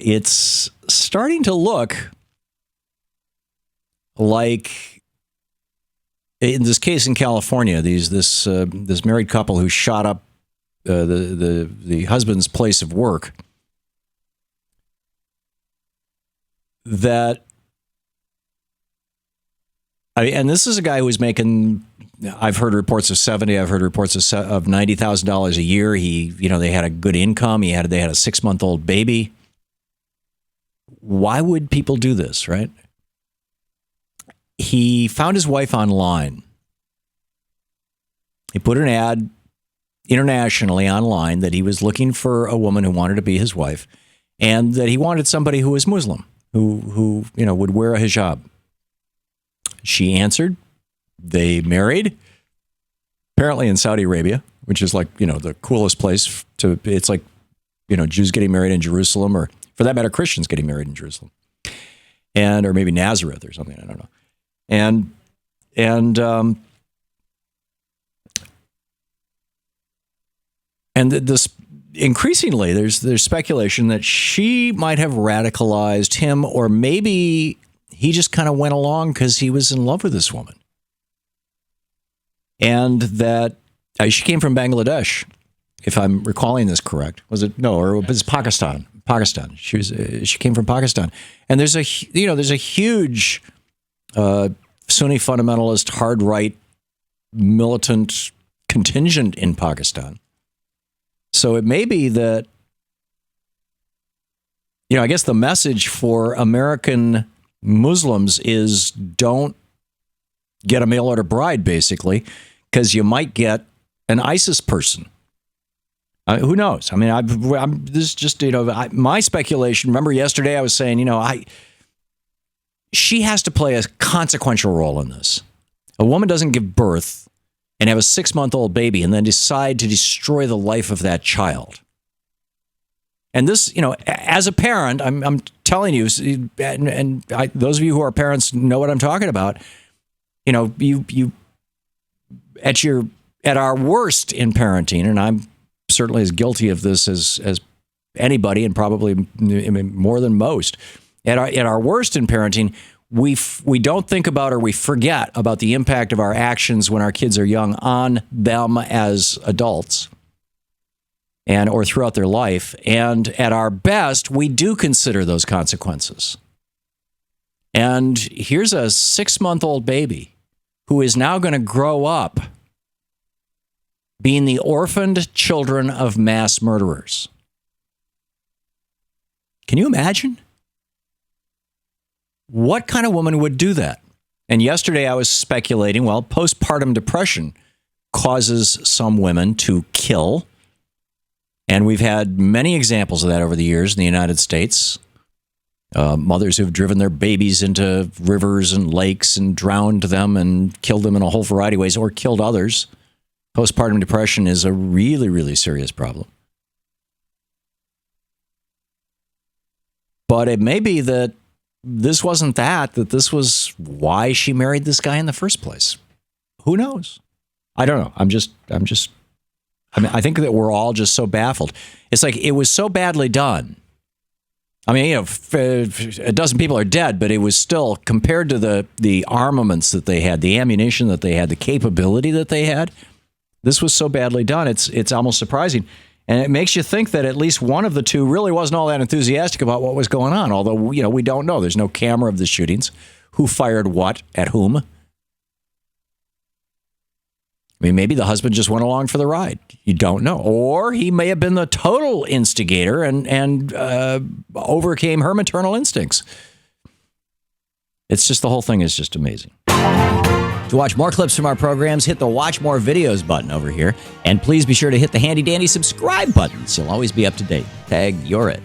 it's starting to look like, in this case in California, this married couple who shot up the husband's place of work, that, and this is a guy who was making, I've heard reports of 70, I've heard reports of $90,000 a year. They had a good income. They had a 6-month-old baby. Why would people do this, right? He found his wife online. He put an ad internationally online that he was looking for a woman who wanted to be his wife, and that he wanted somebody who was Muslim, who would wear a hijab. She answered. They married, apparently in Saudi Arabia, which is like, the coolest place to, it's like, Jews getting married in Jerusalem, or for that matter, Christians getting married in Jerusalem, or maybe Nazareth or something. I don't know. And this increasingly, there's speculation that she might have radicalized him, or maybe he just kind of went along because he was in love with this woman. And that she came from Bangladesh, if I'm recalling this correct. Was it? No, or it was Pakistan. Pakistan. She came from Pakistan. And there's a huge Sunni fundamentalist, hard right militant contingent in Pakistan. So it may be that, I guess the message for American Muslims is don't get a mail order bride, basically, because you might get an ISIS person. Who knows? I mean, this is just, my speculation. Remember yesterday I was saying, she has to play a consequential role in this. A woman doesn't give birth and have a 6-month-old baby and then decide to destroy the life of that child. And this, as a parent, I'm telling you, those of you who are parents know what I'm talking about. You at our worst in parenting, and I'm certainly as guilty of this as anybody, and probably more than most. At our worst in parenting, we don't think about, or we forget about, the impact of our actions when our kids are young on them as adults, or throughout their life. And at our best, we do consider those consequences. And here's a 6-month-old baby who is now going to grow up being the orphaned children of mass murderers. Can you imagine? What kind of woman would do that? And yesterday I was speculating, postpartum depression causes some women to kill. And we've had many examples of that over the years in the United States. Mothers who've driven their babies into rivers and lakes and drowned them and killed them in a whole variety of ways, or killed others. Postpartum depression is a really, really serious problem. But it may be that this wasn't that this was why she married this guy in the first place. Who knows? I don't know. I think that we're all just so baffled. It's like, it was so badly done. I mean, a dozen people are dead, but it was still, compared to the armaments that they had, the ammunition that they had, the capability that they had, this was so badly done. It's almost surprising. And it makes you think that at least one of the two really wasn't all that enthusiastic about what was going on. Although, we don't know. There's no camera of the shootings. Who fired what at whom? I mean, maybe the husband just went along for the ride. You don't know. Or he may have been the total instigator and overcame her maternal instincts. It's just, the whole thing is just amazing. To watch more clips from our programs, hit the Watch More Videos button over here. And please be sure to hit the handy-dandy subscribe button so you'll always be up to date. Tag, you're it.